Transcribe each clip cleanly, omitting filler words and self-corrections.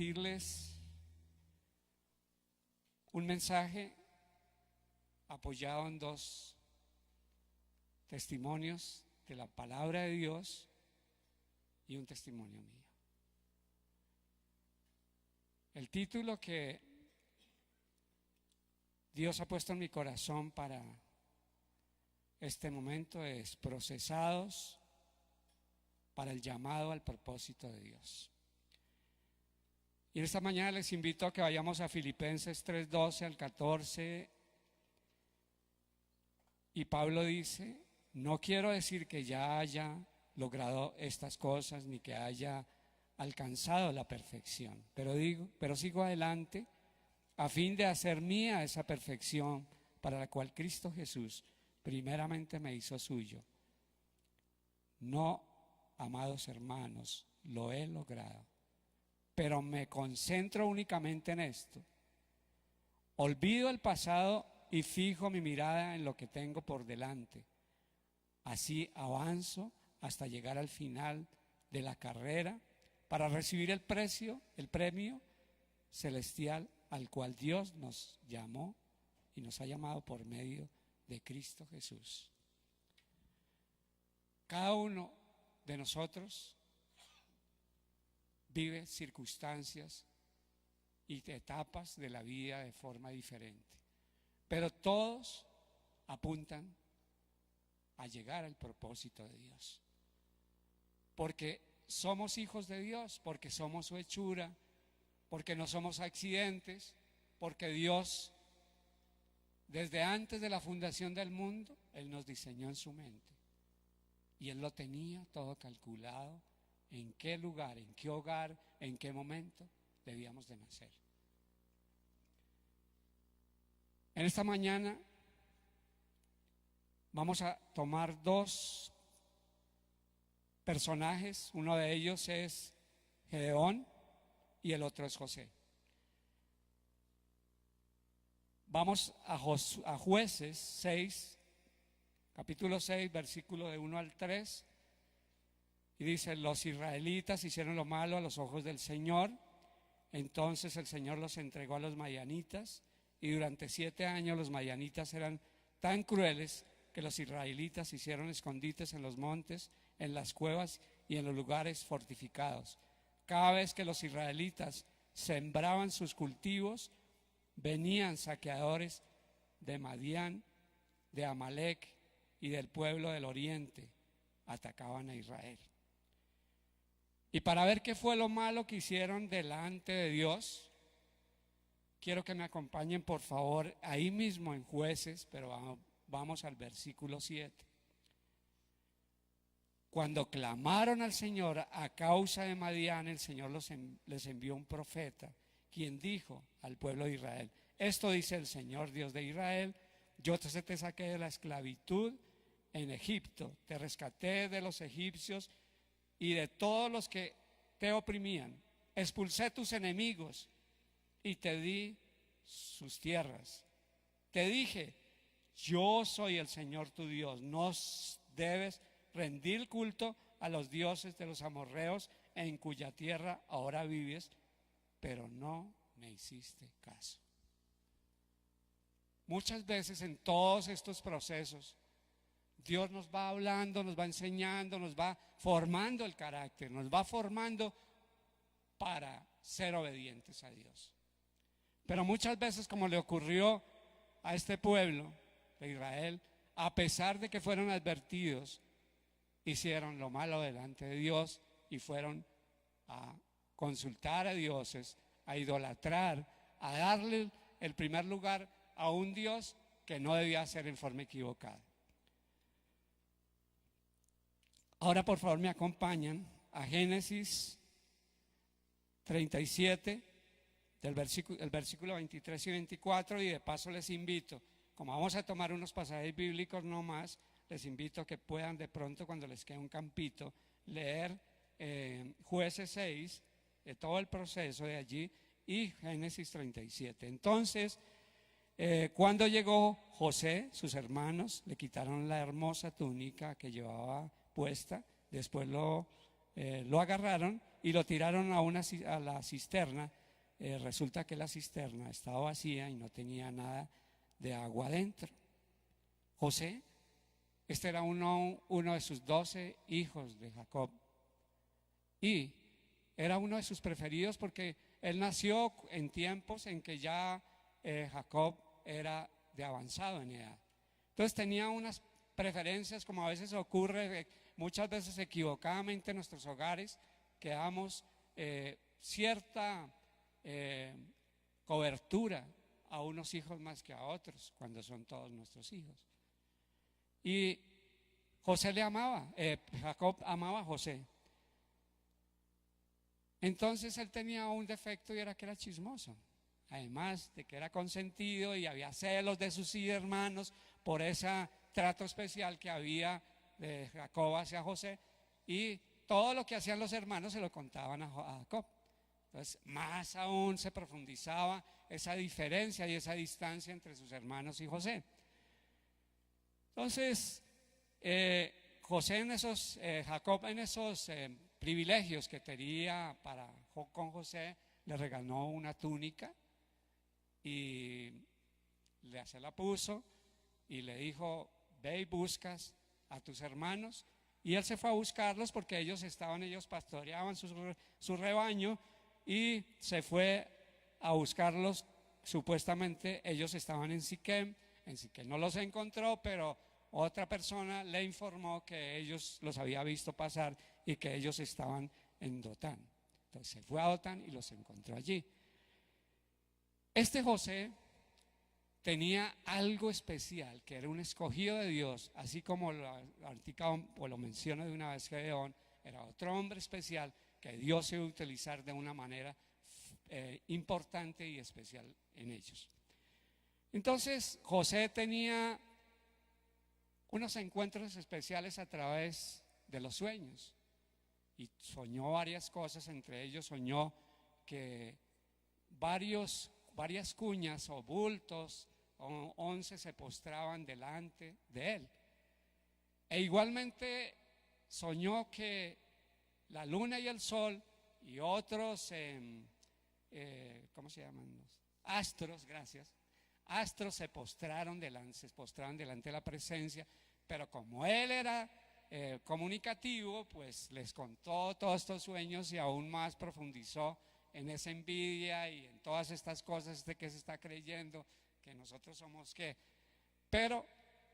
compartirles un mensaje apoyado en dos testimonios de la palabra de Dios y un testimonio mío. El título que Dios ha puesto en mi corazón para este momento es Procesados para el llamado al propósito de Dios. Y esta mañana les invito a que vayamos a Filipenses 3:12 al 14. Y Pablo dice: no quiero decir que ya haya logrado estas cosas ni que haya alcanzado la perfección, pero sigo adelante a fin de hacer mía esa perfección para la cual Cristo Jesús primeramente me hizo suyo. No, amados hermanos, lo he logrado, pero me concentro únicamente en esto. Olvido el pasado y fijo mi mirada en lo que tengo por delante. Así avanzo hasta llegar al final de la carrera para recibir el premio celestial al cual Dios nos llamó y nos ha llamado por medio de Cristo Jesús. Cada uno de nosotros vive circunstancias y etapas de la vida de forma diferente, pero todos apuntan a llegar al propósito de Dios, porque somos hijos de Dios, porque somos su hechura, porque no somos accidentes, porque Dios, desde antes de la fundación del mundo, Él nos diseñó en su mente y Él lo tenía todo calculado, en qué lugar, en qué hogar, en qué momento debíamos de nacer. En esta mañana vamos a tomar dos personajes, uno de ellos es Gedeón y el otro es José. Vamos a Jueces 6, capítulo 6, versículo de 1 al 3, y dice: los israelitas hicieron lo malo a los ojos del Señor, entonces el Señor los entregó a los madianitas, y durante 7 años los madianitas eran tan crueles que los israelitas hicieron escondites en los montes, en las cuevas y en los lugares fortificados. Cada vez que los israelitas sembraban sus cultivos, venían saqueadores de Madián, de Amalec y del pueblo del oriente, atacaban a Israel. Y para ver qué fue lo malo que hicieron delante de Dios, quiero que me acompañen por favor ahí mismo en Jueces, pero vamos al versículo 7. Cuando clamaron al Señor a causa de Madián, el Señor les envió un profeta, quien dijo al pueblo de Israel: esto dice el Señor Dios de Israel: yo te saqué de la esclavitud en Egipto, te rescaté de los egipcios y de todos los que te oprimían, expulsé tus enemigos y te di sus tierras. Te dije: yo soy el Señor tu Dios, no debes rendir culto a los dioses de los amorreos en cuya tierra ahora vives, pero no me hiciste caso. Muchas veces en todos estos procesos Dios nos va hablando, nos va enseñando, nos va formando el carácter, nos va formando para ser obedientes a Dios. Pero muchas veces, como le ocurrió a este pueblo de Israel, a pesar de que fueron advertidos, hicieron lo malo delante de Dios y fueron a consultar a dioses, a idolatrar, a darle el primer lugar a un Dios que no debía ser en forma equivocada. Ahora por favor me acompañan a Génesis 37, el versículo 23 y 24, y de paso les invito, como vamos a tomar unos pasajes bíblicos no más, les invito a que puedan de pronto, cuando les quede un campito, leer Jueces 6, todo el proceso de allí, y Génesis 37. Entonces, cuando llegó José, sus hermanos le quitaron la hermosa túnica que llevaba puesta, después lo agarraron, y lo tiraron a la cisterna. Resulta que la cisterna estaba vacía y no tenía nada de agua adentro. José, este era uno de sus 12 hijos de Jacob, y era uno de sus preferidos porque él nació en tiempos en que ya Jacob era de avanzado en edad. Entonces tenía unas preferencias, como a veces ocurre, muchas veces equivocadamente en nuestros hogares, que damos cierta cobertura a unos hijos más que a otros, cuando son todos nuestros hijos. Y José le amaba, Jacob amaba a José. Entonces él tenía un defecto y era que era chismoso. Además de que era consentido y había celos de sus hermanos por ese trato especial que había de Jacob hacia José, y todo lo que hacían los hermanos se lo contaban a Jacob. Entonces más aún se profundizaba esa diferencia y esa distancia entre sus hermanos y José. Entonces Jacob en esos privilegios que tenía con José, le regaló una túnica y se la puso y le dijo: ve y buscas a tus hermanos. Y él se fue a buscarlos porque ellos pastoreaban su rebaño, y se fue a buscarlos. Supuestamente ellos estaban en Siquem no los encontró, pero otra persona le informó que ellos los había visto pasar y que ellos estaban en Dotán. Entonces se fue a Dotán y los encontró allí. Este José tenía algo especial, que era un escogido de Dios, así como lo menciono de una vez, Gedeón era otro hombre especial que Dios se iba a utilizar de una manera importante y especial en ellos. Entonces José tenía unos encuentros especiales a través de los sueños, y soñó varias cosas. Entre ellos soñó que varias cuñas o bultos, 11, se postraban delante de él. E igualmente soñó que la luna y el sol y otros ¿cómo se llaman? Astros, gracias. Astros se postraron delante de la presencia, pero como él era comunicativo, pues les contó todos estos sueños y aún más profundizó en esa envidia y en todas estas cosas de que se está creyendo que nosotros somos qué. Pero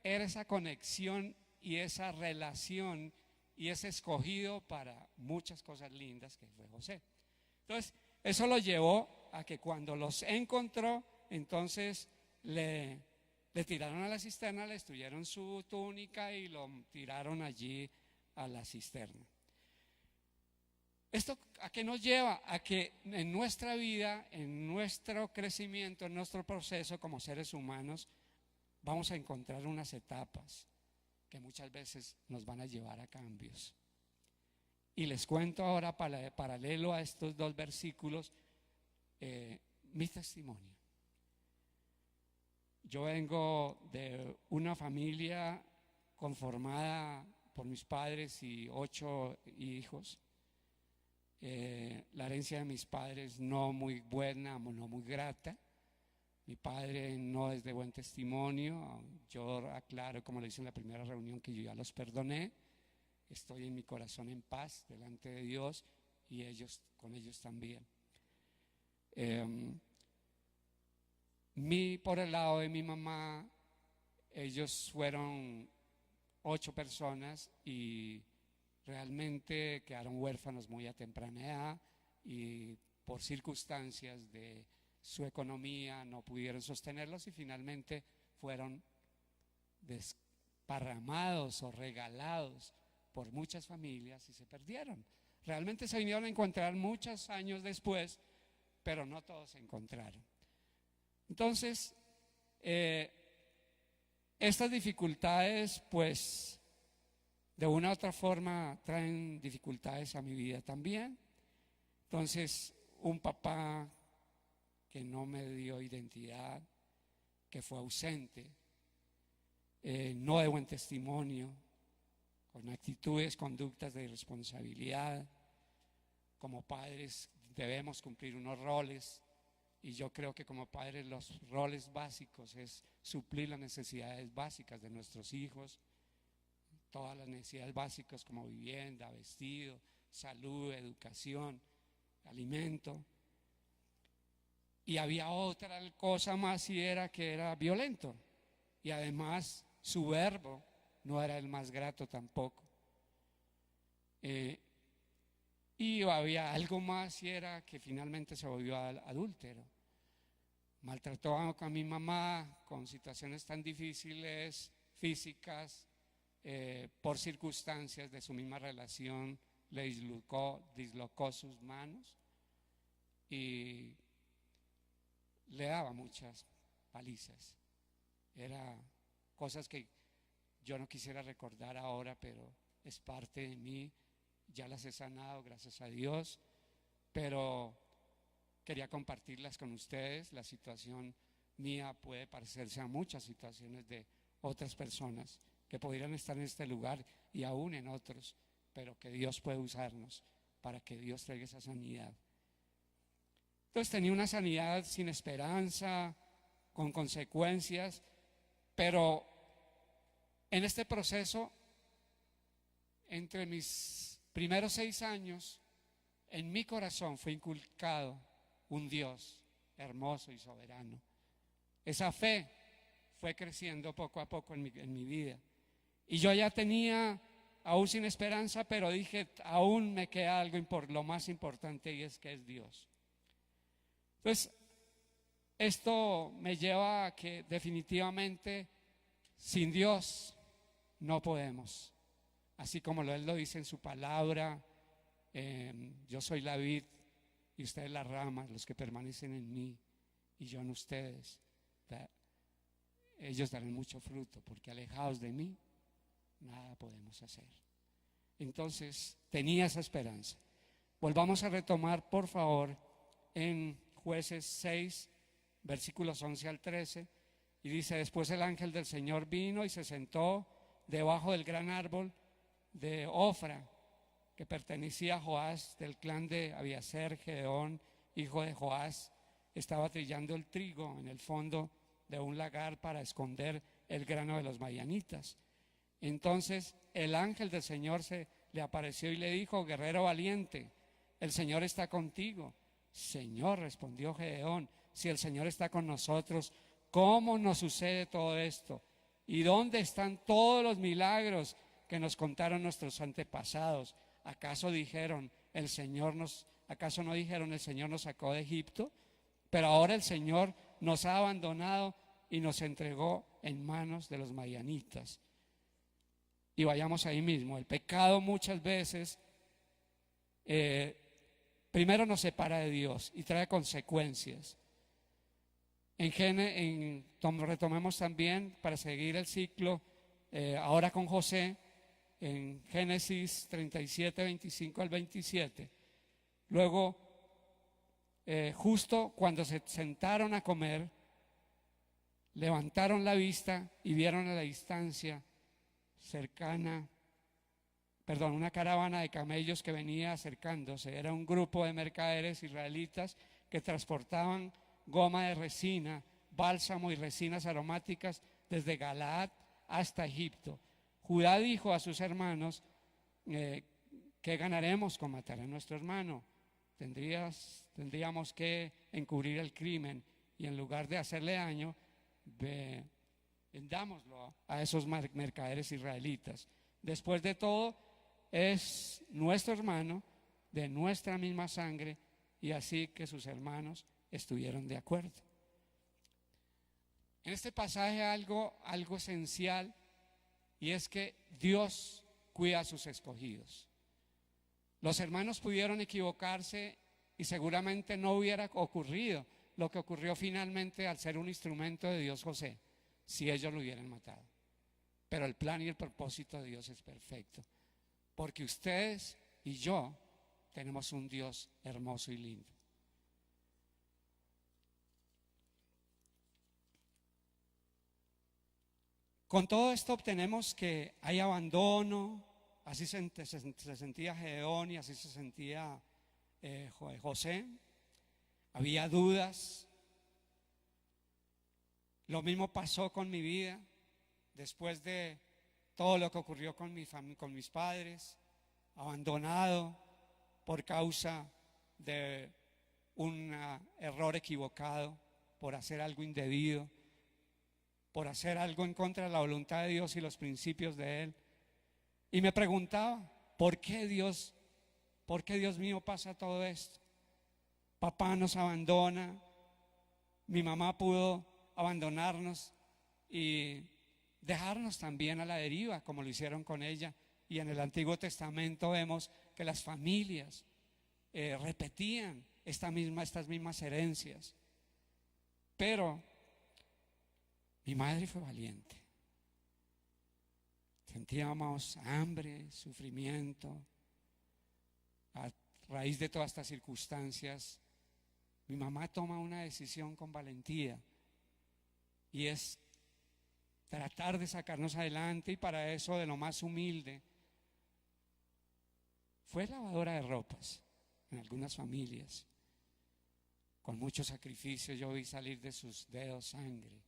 era esa conexión y esa relación y ese escogido para muchas cosas lindas que fue José. Entonces eso lo llevó a que cuando los encontró, entonces le tiraron a la cisterna, le destruyeron su túnica y lo tiraron allí a la cisterna. ¿Esto a qué nos lleva? A que en nuestra vida, en nuestro crecimiento, en nuestro proceso como seres humanos, vamos a encontrar unas etapas que muchas veces nos van a llevar a cambios. Y les cuento ahora, paralelo a estos dos versículos, mi testimonio. Yo vengo de una familia conformada por mis padres y 8 hijos. La herencia de mis padres no muy buena, no muy grata. Mi padre no es de buen testimonio. Yo aclaro, como le hice en la primera reunión, que yo ya los perdoné. Estoy en mi corazón en paz delante de Dios y con ellos también. Por el lado de mi mamá, ellos fueron 8 personas y realmente quedaron huérfanos muy a temprana edad, y por circunstancias de su economía no pudieron sostenerlos y finalmente fueron desparramados o regalados por muchas familias y se perdieron. Realmente se vinieron a encontrar muchos años después, pero no todos se encontraron. Entonces, estas dificultades, pues, de una u otra forma traen dificultades a mi vida también. Entonces, un papá que no me dio identidad, que fue ausente, no de buen testimonio, con actitudes, conductas de irresponsabilidad, como padres debemos cumplir unos roles, y yo creo que como padres los roles básicos es suplir las necesidades básicas de nuestros hijos, todas las necesidades básicas como vivienda, vestido, salud, educación, alimento. Y había otra cosa más, y era que era violento, y además su verbo no era el más grato tampoco. Y había algo más, y era que finalmente se volvió adúltero. Maltrató a mi mamá con situaciones tan difíciles, físicas, por circunstancias de su misma relación, le dislocó sus manos y le daba muchas palizas. Era cosas que yo no quisiera recordar ahora, pero es parte de mí. Ya las he sanado, gracias a Dios, pero quería compartirlas con ustedes. La situación mía puede parecerse a muchas situaciones de otras personas que pudieran estar en este lugar y aún en otros, pero que Dios puede usarnos para que Dios traiga esa sanidad. Entonces tenía una sanidad sin esperanza, con consecuencias, pero en este proceso, entre mis primeros 6 años, en mi corazón fue inculcado un Dios hermoso y soberano. Esa fe fue creciendo poco a poco en mi vida. Y yo ya tenía, aún sin esperanza, pero dije, aún me queda algo lo más importante, y es que es Dios. Entonces, esto me lleva a que definitivamente sin Dios no podemos. Así como Él lo dice en su palabra, yo soy la vid y ustedes las ramas, los que permanecen en mí y yo en ustedes. Ellos darán mucho fruto, porque alejados de mí nada podemos hacer. Entonces tenía esa esperanza. Volvamos a retomar, por favor, en Jueces 6, versículos 11 al 13, y dice: después el ángel del Señor vino y se sentó debajo del gran árbol de Ofra, que pertenecía a Joás, del clan de Abiaser. Gedeón, hijo de Joás, estaba trillando el trigo en el fondo de un lagar para esconder el grano de los madianitas. Entonces el ángel del Señor se le apareció y le dijo: guerrero valiente, el Señor está contigo. Señor, respondió Gedeón, si el Señor está con nosotros, ¿cómo nos sucede todo esto? ¿Y dónde están todos los milagros que nos contaron nuestros antepasados? ¿Acaso no dijeron, el Señor nos sacó de Egipto? Pero ahora el Señor nos ha abandonado y nos entregó en manos de los madianitas. Y vayamos ahí mismo. El pecado muchas veces primero nos separa de Dios y trae consecuencias. Retomemos también, para seguir el ciclo, ahora con José, en Génesis 37, 25 al 27. Luego, justo cuando se sentaron a comer, levantaron la vista y vieron a la distancia una caravana de camellos que venía acercándose. Era un grupo de mercaderes israelitas que transportaban goma de resina, bálsamo y resinas aromáticas desde Galaad hasta Egipto. Judá dijo a sus hermanos: ¿qué ganaremos con matar a nuestro hermano? Tendríamos que encubrir el crimen, y en lugar de hacerle daño, vendámoslo a esos mercaderes israelitas. Después de todo, es nuestro hermano, de nuestra misma sangre, y así que sus hermanos estuvieron de acuerdo. En este pasaje algo esencial, y es que Dios cuida a sus escogidos. Los hermanos pudieron equivocarse y seguramente no hubiera ocurrido lo que ocurrió finalmente al ser un instrumento de Dios José, si ellos lo hubieran matado. Pero el plan y el propósito de Dios es perfecto, porque ustedes y yo tenemos un Dios hermoso y lindo. Con todo esto obtenemos que hay abandono. Así se sentía Gedeón y así se sentía José, había dudas. Lo mismo pasó con mi vida después de todo lo que ocurrió con con mis padres, abandonado por causa de un error equivocado, por hacer algo indebido, por hacer algo en contra de la voluntad de Dios y los principios de Él. Y me preguntaba, ¿por qué Dios mío pasa todo esto? Papá nos abandona, mi mamá pudo abandonarnos y dejarnos también a la deriva, como lo hicieron con ella. Y en el Antiguo Testamento vemos que las familias repetían estas mismas herencias. Pero mi madre fue valiente. Sentíamos hambre, sufrimiento. A raíz de todas estas circunstancias, mi mamá toma una decisión con valentía y es tratar de sacarnos adelante, y para eso de lo más humilde fue lavadora de ropas en algunas familias. Con mucho sacrificio yo vi salir de sus dedos sangre.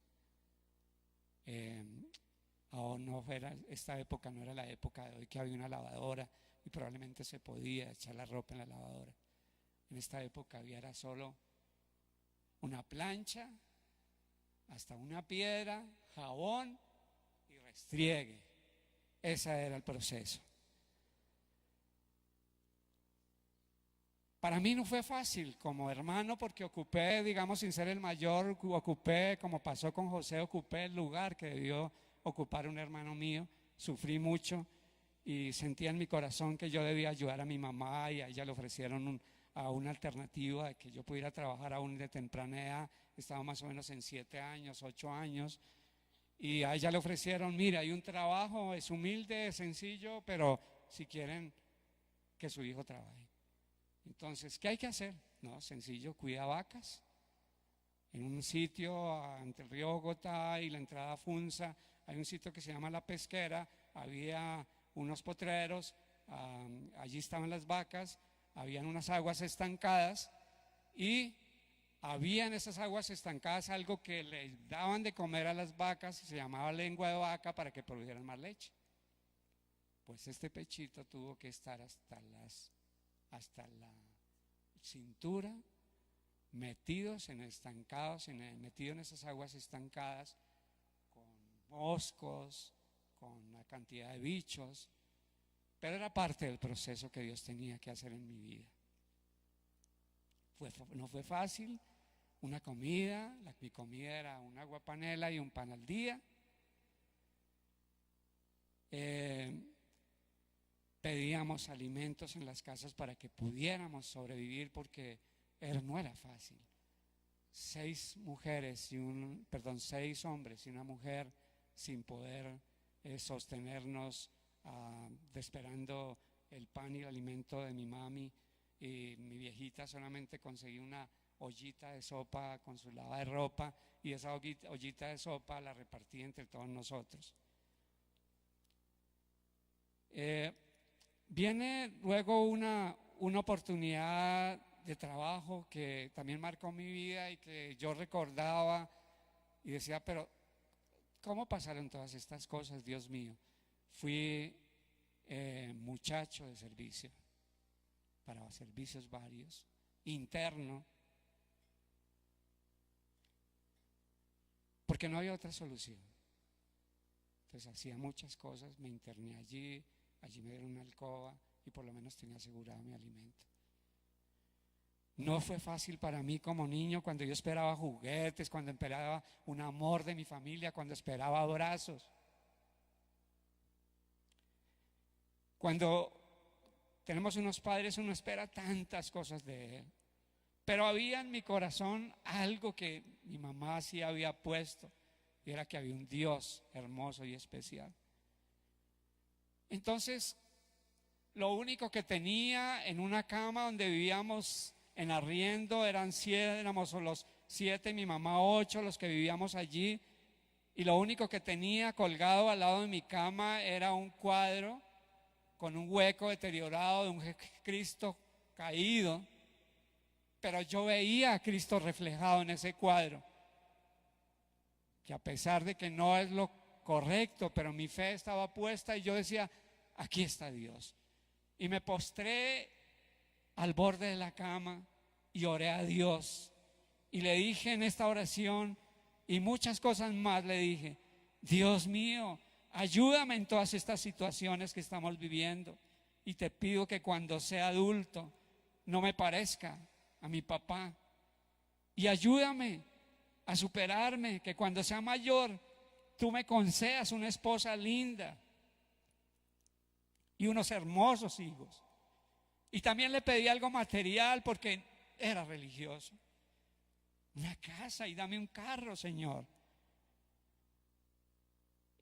Esta época no era la época de hoy, que había una lavadora y probablemente se podía echar la ropa en la lavadora. En esta época era solo una plancha, hasta una piedra, jabón y restriegue. Ese era el proceso. Para mí no fue fácil como hermano, porque ocupé, digamos, sin ser el mayor, como pasó con José, ocupé el lugar que debió ocupar un hermano mío. Sufrí mucho y sentía en mi corazón que yo debía ayudar a mi mamá, y a ella le ofrecieron una alternativa de que yo pudiera trabajar aún de temprana edad. Estaba más o menos en 7 años, 8 años, y a ella le ofrecieron: mira, hay un trabajo, es humilde, es sencillo, pero si quieren que su hijo trabaje. Entonces, ¿qué hay que hacer? No, sencillo, cuida vacas. En un sitio ante el río Bogotá y la entrada a Funza, hay un sitio que se llama La Pesquera. Había unos potreros, allí estaban las vacas, habían unas aguas estancadas, y había en esas aguas estancadas algo que les daban de comer a las vacas y se llamaba lengua de vaca, para que produjeran más leche. Pues este pechito tuvo que estar hasta la cintura, metido en esas aguas estancadas, con moscos, con una cantidad de bichos, pero era parte del proceso que Dios tenía que hacer en mi vida. No fue fácil. Mi comida era un agua panela y un pan al día. Pedíamos alimentos en las casas para que pudiéramos sobrevivir, porque no era fácil. 6 hombres y una mujer sin poder sostenernos, esperando el pan y el alimento de mi mami. Y mi viejita solamente conseguía una ollita de sopa con su lava de ropa, y esa ollita de sopa la repartía entre todos nosotros. Viene luego una oportunidad de trabajo que también marcó mi vida y que yo recordaba y decía: pero ¿cómo pasaron todas estas cosas, Dios mío? Fui muchacho de servicio, para servicios varios, interno, porque no había otra solución. Entonces hacía muchas cosas, me interné allí me dieron una alcoba y por lo menos tenía asegurado mi alimento. No fue fácil para mí como niño, cuando yo esperaba juguetes, cuando esperaba un amor de mi familia, cuando esperaba abrazos. Cuando tenemos unos padres, uno espera tantas cosas de él. Pero había en mi corazón algo que mi mamá sí había puesto, y era que había un Dios hermoso y especial. Entonces, lo único que tenía en una cama donde vivíamos en arriendo éramos los 7, mi mamá 8, los que vivíamos allí. Y lo único que tenía colgado al lado de mi cama era un cuadro con un hueco deteriorado de un Cristo caído. Pero yo veía a Cristo reflejado en ese cuadro, que a pesar de que no es lo correcto, pero mi fe estaba puesta y yo decía, aquí está Dios. Y me postré al borde de la cama y oré a Dios. Y le dije en esta oración y muchas cosas más, le dije, Dios mío, ayúdame en todas estas situaciones que estamos viviendo. Y te pido que cuando sea adulto no me parezca a mi papá. Y ayúdame a superarme, que cuando sea mayor tú me concedas una esposa linda y unos hermosos hijos. Y también le pedí algo material porque era religioso. Una casa y dame un carro, Señor.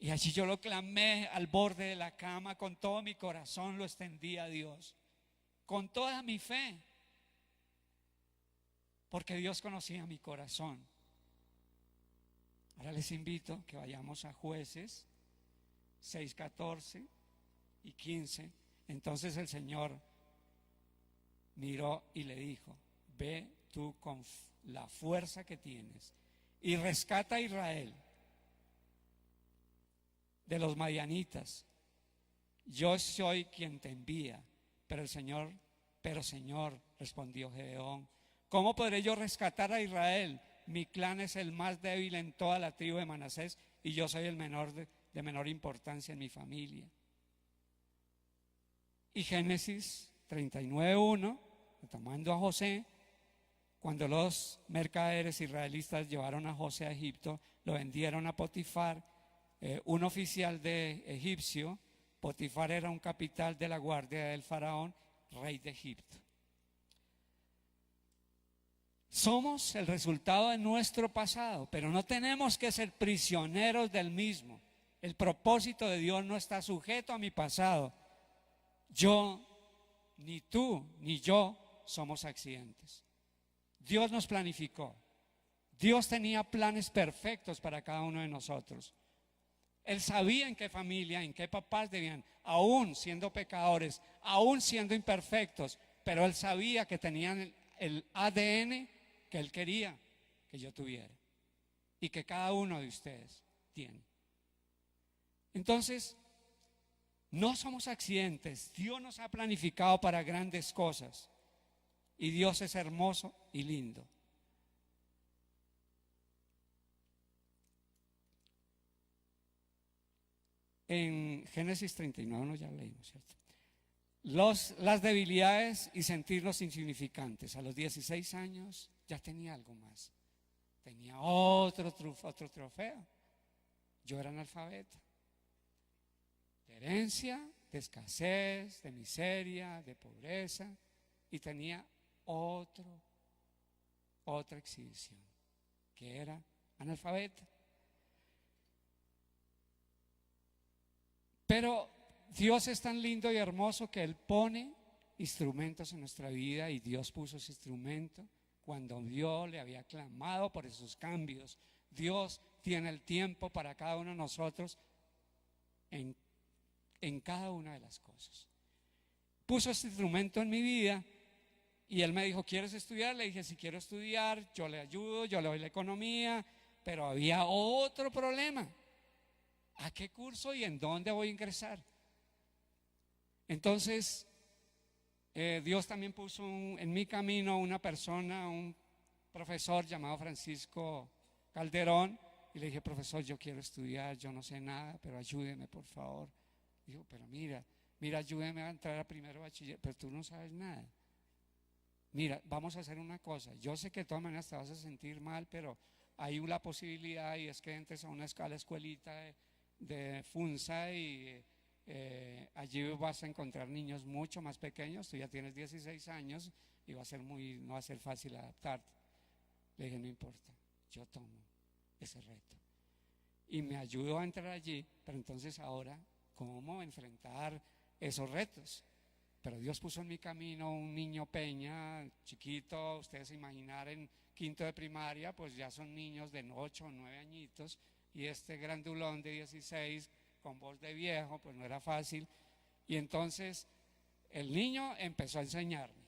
Y allí yo lo clamé al borde de la cama, con todo mi corazón lo extendí a Dios, con toda mi fe, porque Dios conocía mi corazón. Ahora les invito que vayamos a Jueces 6, 14 y 15. Entonces el Señor miró y le dijo, ve tú con la fuerza que tienes y rescata a Israel de los madianitas. Yo soy quien te envía. Pero Señor, respondió Gedeón, ¿cómo podré yo rescatar a Israel? Mi clan es el más débil en toda la tribu de Manasés y yo soy el menor de menor importancia en mi familia. Y Génesis 39:1, tomando a José, cuando los mercaderes israelitas llevaron a José a Egipto, lo vendieron a Potifar, un oficial de egipcio. Potifar era un capitán de la guardia del faraón, rey de Egipto. Somos el resultado de nuestro pasado, pero no tenemos que ser prisioneros del mismo. El propósito de Dios no está sujeto a mi pasado. Yo, ni tú, ni yo somos accidentes. Dios nos planificó. Dios tenía planes perfectos para cada uno de nosotros. Él sabía en qué familia, en qué papás debían, aún siendo pecadores, aún siendo imperfectos, pero Él sabía que tenían el ADN que Él quería que yo tuviera y que cada uno de ustedes tiene. Entonces, no somos accidentes. Dios nos ha planificado para grandes cosas y Dios es hermoso y lindo. En Génesis 39, ya leímos, ¿cierto? Las debilidades y sentirnos insignificantes. A los 16 años ya tenía algo más. Tenía otro trofeo. Yo era analfabeta. De herencia, de escasez, de miseria, de pobreza. Y tenía otra exhibición, que era analfabeta. Pero Dios es tan lindo y hermoso que Él pone instrumentos en nuestra vida, y Dios puso ese instrumento cuando Dios le había clamado por esos cambios. Dios tiene el tiempo para cada uno de nosotros en cada una de las cosas. Puso ese instrumento en mi vida y Él me dijo, ¿quieres estudiar? Le dije, si quiero estudiar, yo le ayudo, yo le doy la economía, pero había otro problema. ¿A qué curso y en dónde voy a ingresar? Entonces, Dios también puso en mi camino una persona, un profesor llamado Francisco Calderón, y le dije, profesor, yo quiero estudiar, yo no sé nada, pero ayúdeme, por favor. Dijo, pero mira, ayúdeme a entrar a primero bachiller, pero tú no sabes nada. Mira, vamos a hacer una cosa, yo sé que de todas maneras te vas a sentir mal, pero hay una posibilidad, y es que entres a una escuelita de Funza, y allí vas a encontrar niños mucho más pequeños. Tú ya tienes 16 años y no va a ser fácil adaptarte. Le dije, no importa, yo tomo ese reto. Y me ayudó a entrar allí, pero entonces ahora, ¿cómo enfrentar esos retos? Pero Dios puso en mi camino un niño Peña, chiquito, ustedes se imaginar, en quinto de primaria, pues ya son niños de 8 o 9 añitos, y este grandulón de 16 con voz de viejo, pues no era fácil. Y entonces el niño empezó a enseñarme.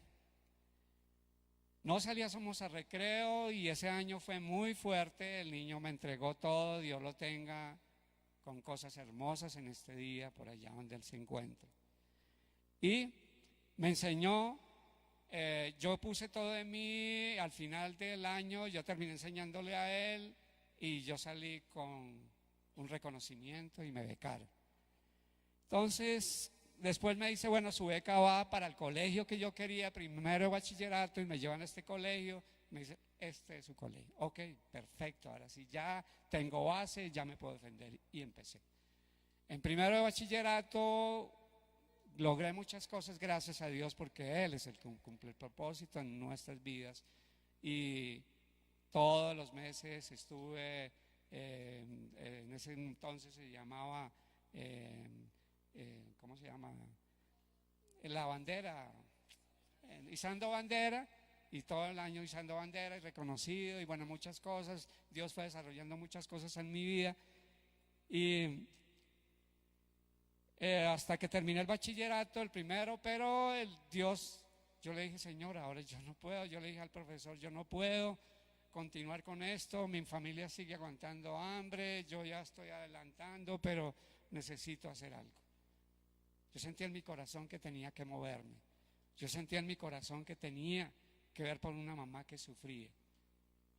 No salíamos a recreo y ese año fue muy fuerte. El niño me entregó todo, Dios lo tenga con cosas hermosas en este día, por allá donde él se encuentra. Y me enseñó, yo puse todo de mí, al final del año yo terminé enseñándole a él y yo salí con un reconocimiento y me becaron. Entonces, después me dice, bueno, su beca va para el colegio que yo quería, primero de bachillerato, y me llevan a este colegio. Me dice, este es su colegio. Ok, perfecto, ahora sí, ya tengo base, ya me puedo defender. Y empecé. En primero de bachillerato logré muchas cosas, gracias a Dios, porque Él es el que cumple el propósito en nuestras vidas. Y todos los meses estuve, en ese entonces se llamaba, ¿cómo se llama? La bandera, izando bandera, y todo el año izando bandera y reconocido, y bueno, muchas cosas. Dios fue desarrollando muchas cosas en mi vida. Y hasta que terminé el bachillerato, el primero, pero Dios, yo le dije, Señor, ahora yo no puedo. Yo le dije al profesor, yo no puedo continuar con esto, mi familia sigue aguantando hambre, yo ya estoy adelantando, pero necesito hacer algo. Yo sentía en mi corazón que tenía que moverme. Yo sentía en mi corazón que tenía que ver por una mamá que sufría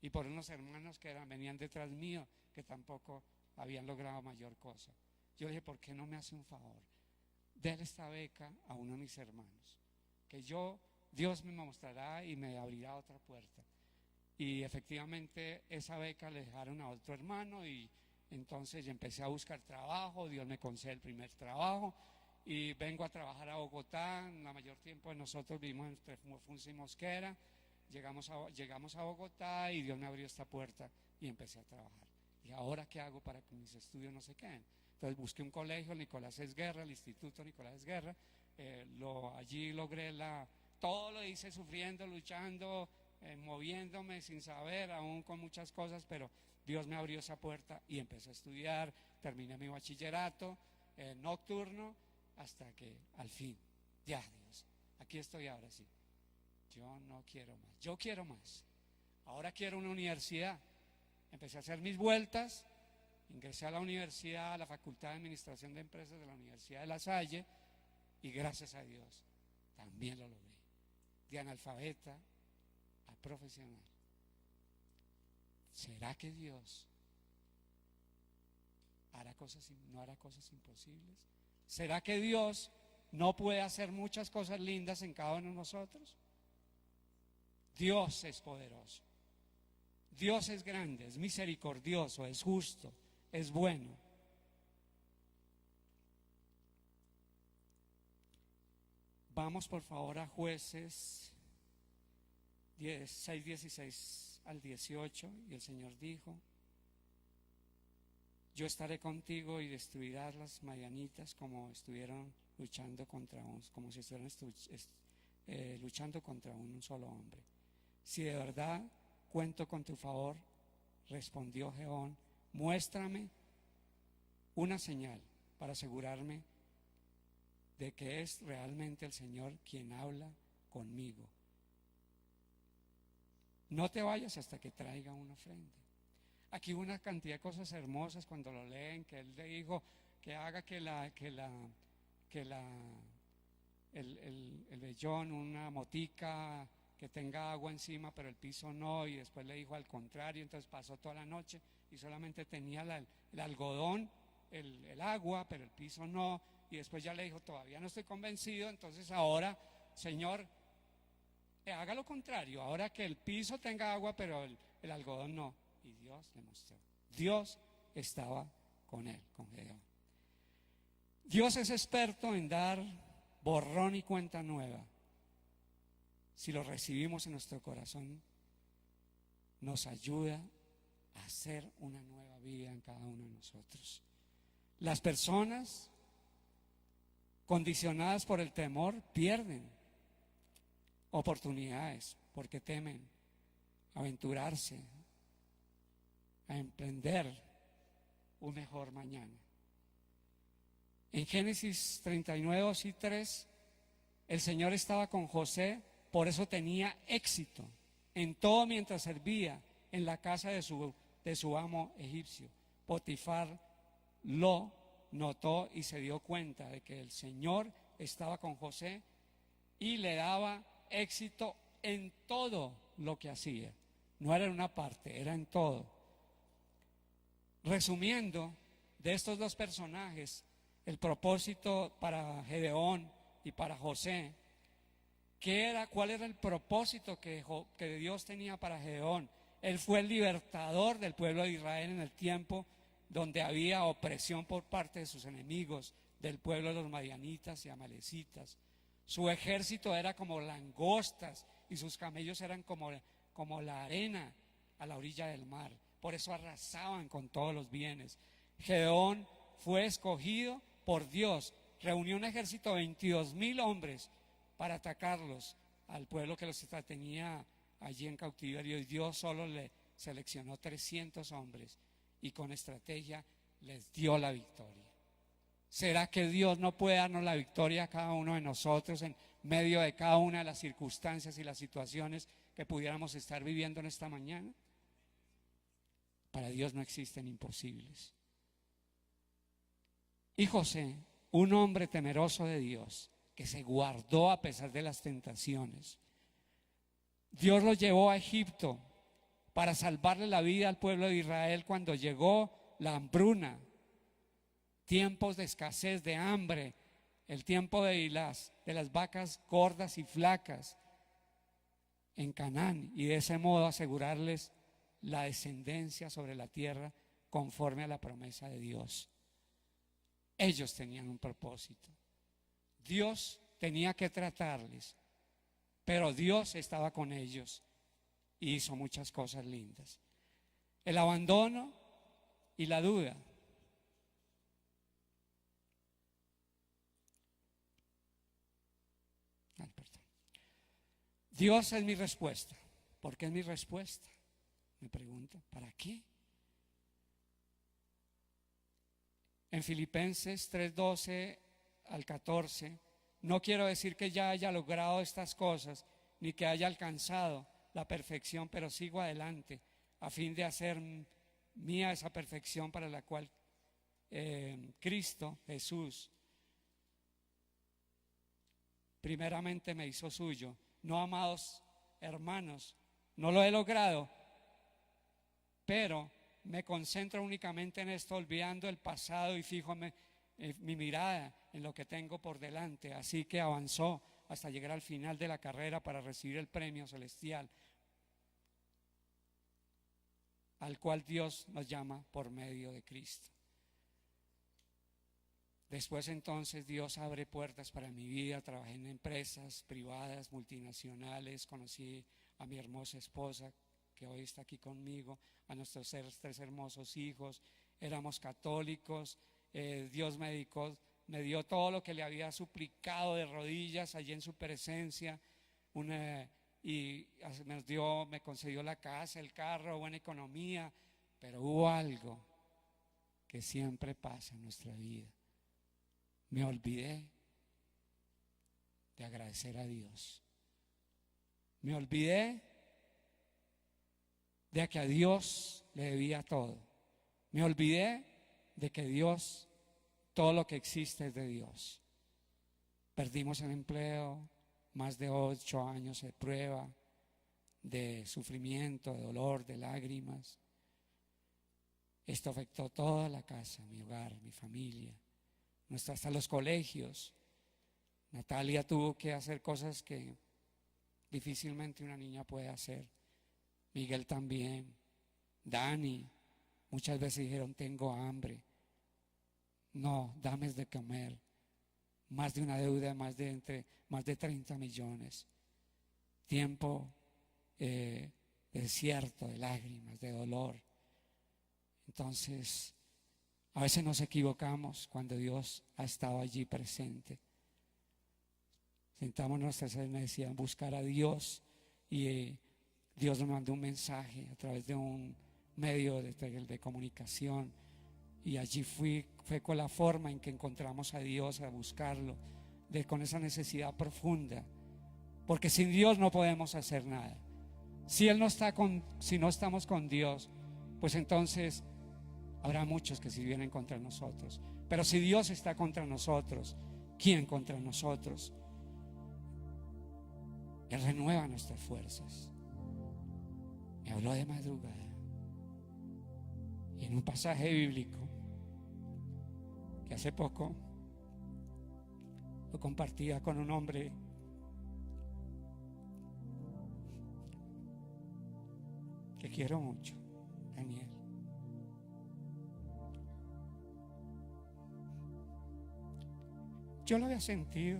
y por unos hermanos que venían detrás mío, que tampoco habían logrado mayor cosa. Yo le dije, ¿por qué no me hace un favor? Dele esta beca a uno de mis hermanos, que Dios me mostrará y me abrirá otra puerta. Y efectivamente esa beca le dejaron a otro hermano, y entonces yo empecé a buscar trabajo. Dios me concede el primer trabajo y vengo a trabajar a Bogotá. La mayor tiempo de nosotros vivimos entre Funza y Mosquera. Llegamos a Bogotá y Dios me abrió esta puerta y empecé a trabajar. ¿Y ahora qué hago para que mis estudios no se queden? Entonces busqué un colegio, Nicolás Esguerra, el Instituto Nicolás Esguerra. Allí logré todo lo hice sufriendo, luchando, moviéndome sin saber, aún con muchas cosas, pero Dios me abrió esa puerta y empecé a estudiar. Terminé mi bachillerato nocturno, hasta que al fin, ya Dios, aquí estoy ahora sí. Yo no quiero más, yo quiero más. Ahora quiero una universidad. Empecé a hacer mis vueltas, ingresé a la universidad, a la Facultad de Administración de Empresas de la Universidad de La Salle, y gracias a Dios también lo logré. De analfabeta a profesional. ¿Será que Dios no hará cosas imposibles? ¿Será que Dios no puede hacer muchas cosas lindas en cada uno de nosotros? Dios es poderoso. Dios es grande, es misericordioso, es justo, es bueno. Vamos por favor a Jueces 6, 16 al 18, y el Señor dijo: yo estaré contigo y destruirás las madianitas como estuvieron luchando contra como si estuvieran luchando contra un solo hombre. Si de verdad cuento con tu favor, respondió Gedeón, muéstrame una señal para asegurarme de que es realmente el Señor quien habla conmigo. No te vayas hasta que traiga una ofrenda. Aquí hubo una cantidad de cosas hermosas cuando lo leen, que él le dijo que haga el vellón, una motica que tenga agua encima, pero el piso no, y después le dijo al contrario. Entonces pasó toda la noche y solamente tenía el algodón, el agua, pero el piso no, y después ya le dijo, todavía no estoy convencido, entonces ahora, Señor, haga lo contrario, ahora que el piso tenga agua, pero el algodón no. Y Dios le mostró, Dios estaba con él, con Gedeón. Dios es experto en dar borrón y cuenta nueva. Si lo recibimos en nuestro corazón, nos ayuda a hacer una nueva vida en cada uno de nosotros. Las personas condicionadas por el temor pierden oportunidades porque temen aventurarse a emprender un mejor mañana. En Génesis 39, 2 y 3, el Señor estaba con José, por eso tenía éxito. en todo mientras servía en la casa de su amo egipcio. Potifar lo notó y se dio cuenta de que el Señor estaba con José y le daba éxito en todo lo que hacía. No era en una parte, era en todo. Resumiendo, de estos dos personajes, el propósito para Gedeón y para José, ¿cuál era el propósito que Dios tenía para Gedeón? Él fue el libertador del pueblo de Israel en el tiempo donde había opresión por parte de sus enemigos, del pueblo de los madianitas y amalecitas. Su ejército era como langostas y sus camellos eran como la arena a la orilla del mar. Por eso arrasaban con todos los bienes. Gedeón fue escogido por Dios, reunió un ejército de 22,000 hombres para atacarlos al pueblo que los tenía allí en cautiverio, y Dios solo le seleccionó 300 hombres y con estrategia les dio la victoria. ¿Será que Dios no puede darnos la victoria a cada uno de nosotros en medio de cada una de las circunstancias y las situaciones que pudiéramos estar viviendo en esta mañana? Para Dios no existen imposibles. Y José, un hombre temeroso de Dios, que se guardó a pesar de las tentaciones, Dios lo llevó a Egipto para salvarle la vida al pueblo de Israel cuando llegó la hambruna, tiempos de escasez, de hambre, el tiempo de las vacas gordas y flacas en Canaán, y de ese modo asegurarles la descendencia sobre la tierra conforme a la promesa de Dios. Ellos tenían un propósito. Dios tenía que tratarles, pero Dios estaba con ellos y hizo muchas cosas lindas. El abandono y la duda. Dios es mi respuesta. ¿Por qué es mi respuesta? Me pregunto, ¿para qué? En Filipenses 3:12 al 14, no quiero decir que ya haya logrado estas cosas, ni que haya alcanzado la perfección, pero sigo adelante, a fin de hacer mía esa perfección para la cual Cristo Jesús primeramente me hizo suyo. No, amados hermanos, no lo he logrado, pero me concentro únicamente en esto, olvidando el pasado y fijo mi mirada en lo que tengo por delante. Así que avanzó hasta llegar al final de la carrera para recibir el premio celestial al cual Dios nos llama por medio de Cristo. Después entonces Dios abre puertas para mi vida. Trabajé en empresas privadas, multinacionales, conocí a mi hermosa esposa que hoy está aquí conmigo, a nuestros 3 hermosos hijos. Éramos católicos. Dios me dio todo lo que le había suplicado de rodillas allí en su presencia, y me concedió la casa, el carro, buena economía. Pero hubo algo que siempre pasa en nuestra vida. Me olvidé de agradecer a Dios. Me olvidé de que a Dios le debía todo. Me olvidé de que Dios, todo lo que existe es de Dios. Perdimos el empleo, más de 8 años de prueba, de sufrimiento, de dolor, de lágrimas. Esto afectó toda la casa, mi hogar, mi familia, hasta los colegios. Natalia tuvo que hacer cosas que difícilmente una niña puede hacer. Miguel también. Dani, muchas veces dijeron: tengo hambre. No, dame de comer. Más de una deuda, más de 30 millones. Tiempo desierto, de lágrimas, de dolor. Entonces, a veces nos equivocamos cuando Dios ha estado allí presente. Sentamos nuestra necesidad en buscar a Dios, y Dios nos mandó un mensaje a través de un medio de comunicación, y allí fue con la forma en que encontramos a Dios, a buscarlo, con esa necesidad profunda, porque sin Dios no podemos hacer nada. Si no estamos con Dios, pues entonces habrá muchos que se vienen contra nosotros. Pero si Dios está contra nosotros, ¿quién contra nosotros? Él renueva nuestras fuerzas. Me habló de madrugada. Y en un pasaje bíblico que hace poco lo compartía con un hombre que quiero mucho, Daniel. Yo lo había sentido,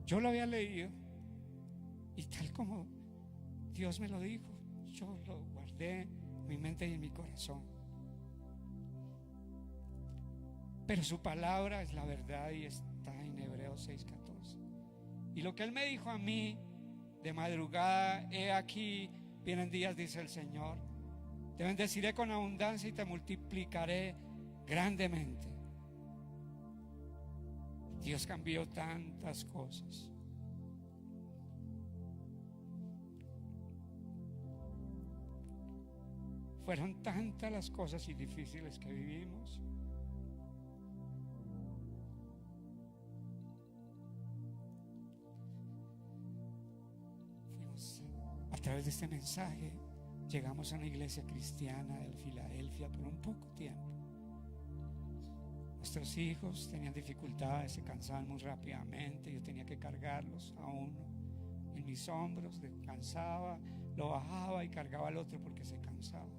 yo lo había leído, y tal como Dios me lo dijo, yo lo guardé en mi mente y en mi corazón. Pero su palabra es la verdad y está en Hebreos 6:14. Y lo que Él me dijo a mí de madrugada: he aquí, vienen días, dice el Señor, te bendeciré con abundancia y te multiplicaré grandemente. Dios cambió tantas cosas. Fueron tantas las cosas y difíciles que vivimos. A través de este mensaje llegamos a una iglesia cristiana de Filadelfia por un poco tiempo. Nuestros hijos tenían dificultades, se cansaban muy rápidamente. Yo tenía que cargarlos a uno en mis hombros, descansaba, lo bajaba y cargaba al otro porque se cansaba.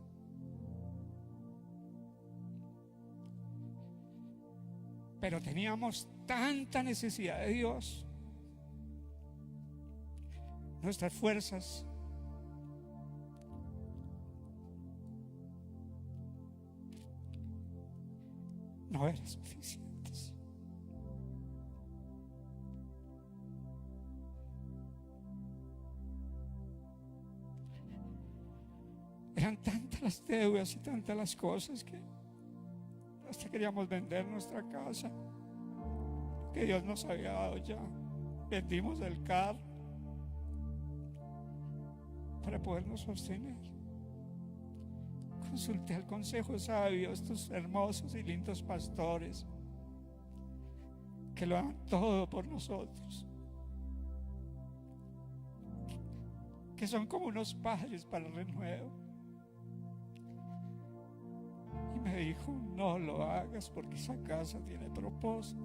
Pero teníamos tanta necesidad de Dios. Nuestras fuerzas no eran suficientes. Eran tantas las deudas y tantas las cosas que hasta queríamos vender nuestra casa que Dios nos había dado ya. Vendimos el carro para podernos sostener. Consulté al consejo sabio, estos hermosos y lindos pastores que lo hagan todo por nosotros, que son como unos padres para el renuevo. Y me dijo: no lo hagas porque esa casa tiene propósito.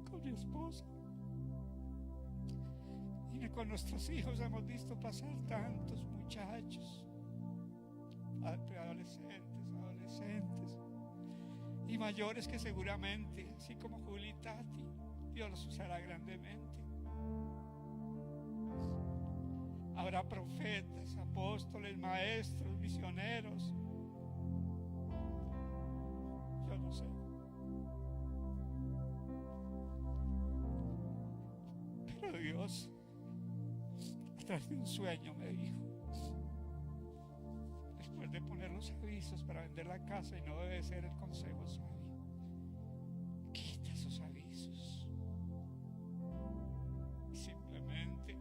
Con mi esposa y con nuestros hijos hemos visto pasar tantos muchachos, adolescentes y mayores que seguramente, así como Juli y Tati, Dios los usará grandemente. Habrá profetas, apóstoles, maestros, misioneros. Yo no sé. Pero Dios, a través de un sueño, me dijo: después de poner los avisos para vender la casa, y no debe ser el consejo sabio, quita esos avisos. Y simplemente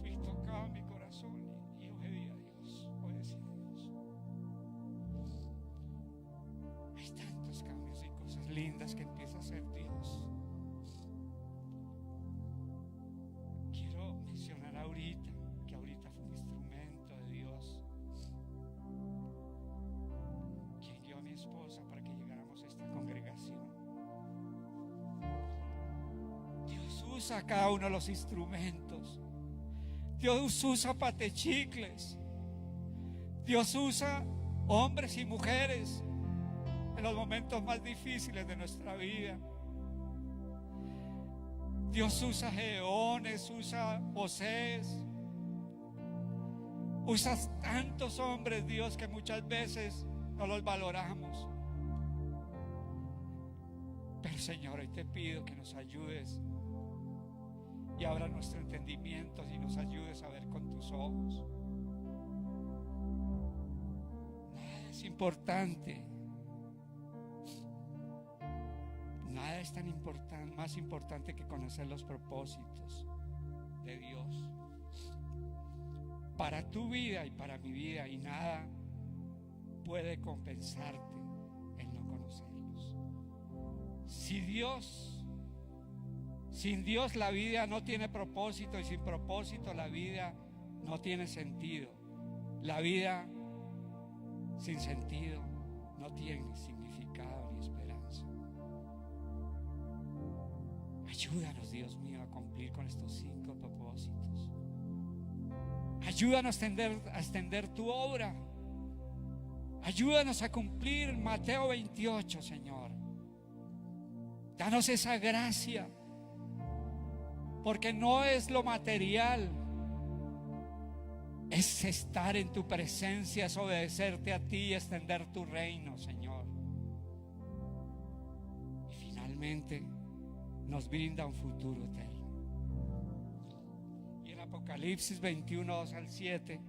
fui tocado en mi corazón y obedecí a Dios. Hay tantos cambios y cosas lindas que empieza a hacer Dios. Quiero mencionar ahorita que ahorita fue un instrumento de Dios quien guió a mi esposa para que llegáramos a esta congregación. Dios usa cada uno de los instrumentos. Dios usa patechicles. Dios usa hombres y mujeres en los momentos más difíciles de nuestra vida. Dios usa Gedeones, usa Osés, usa tantos hombres, Dios, que muchas veces no los valoramos. Pero Señor, hoy te pido que nos ayudes y abra nuestro entendimiento y nos ayudes a ver con tus ojos. importante. Nada es tan importante, más importante que conocer los propósitos de Dios para tu vida y para mi vida, y nada puede compensarte el no conocerlos. Sin Dios la vida no tiene propósito, y sin propósito la vida no tiene sentido. La vida sin sentido no tiene significado ni esperanza. Ayúdanos, Dios mío, a cumplir con estos 5 propósitos. Ayúdanos a extender tu obra. Ayúdanos a cumplir Mateo 28, Señor. Danos esa gracia, porque no es lo material, es estar en tu presencia, es obedecerte a ti y extender tu reino, Señor. Y finalmente nos brinda un futuro eterno. Y en Apocalipsis 21, 2 al 7: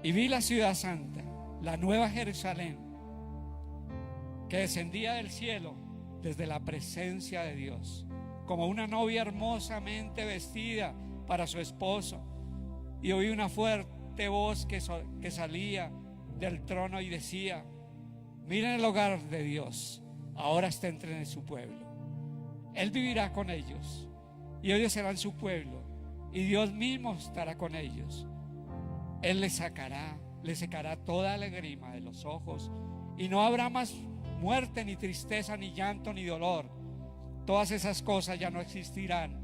y vi la ciudad santa, la nueva Jerusalén, que descendía del cielo desde la presencia de Dios, como una novia hermosamente vestida para su esposo. Y oí una fuerte voz que salía del trono y decía: miren el hogar de Dios, ahora está entre su pueblo. Él vivirá con ellos, y ellos serán su pueblo, y Dios mismo estará con ellos. Él les secará toda lágrima de los ojos, y no habrá más muerte, ni tristeza, ni llanto, ni dolor. Todas esas cosas ya no existirán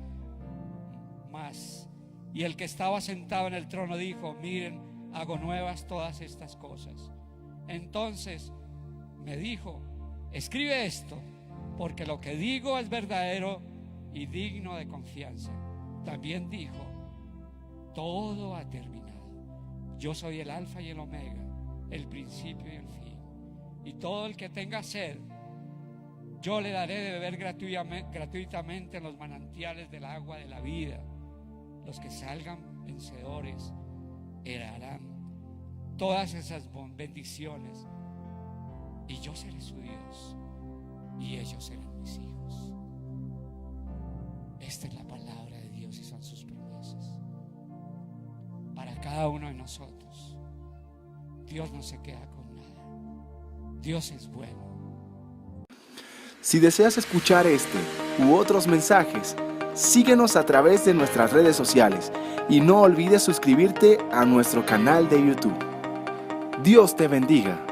más. Y el que estaba sentado en el trono dijo: miren, hago nuevas todas estas cosas. Entonces me dijo: escribe esto, porque lo que digo es verdadero y digno de confianza. También dijo: todo ha terminado. Yo soy el alfa y el omega, el principio y el fin. Y todo el que tenga sed, yo le daré de beber gratuitamente en los manantiales del agua de la vida. Los que salgan vencedores heredarán todas esas bendiciones, y yo seré su Dios y ellos serán mis hijos. Esta es la palabra de Dios y son sus promesas para cada uno de nosotros. Dios no se queda con nada. Dios es bueno. Si deseas escuchar este u otros mensajes, síguenos a través de nuestras redes sociales y no olvides suscribirte a nuestro canal de YouTube. Dios te bendiga.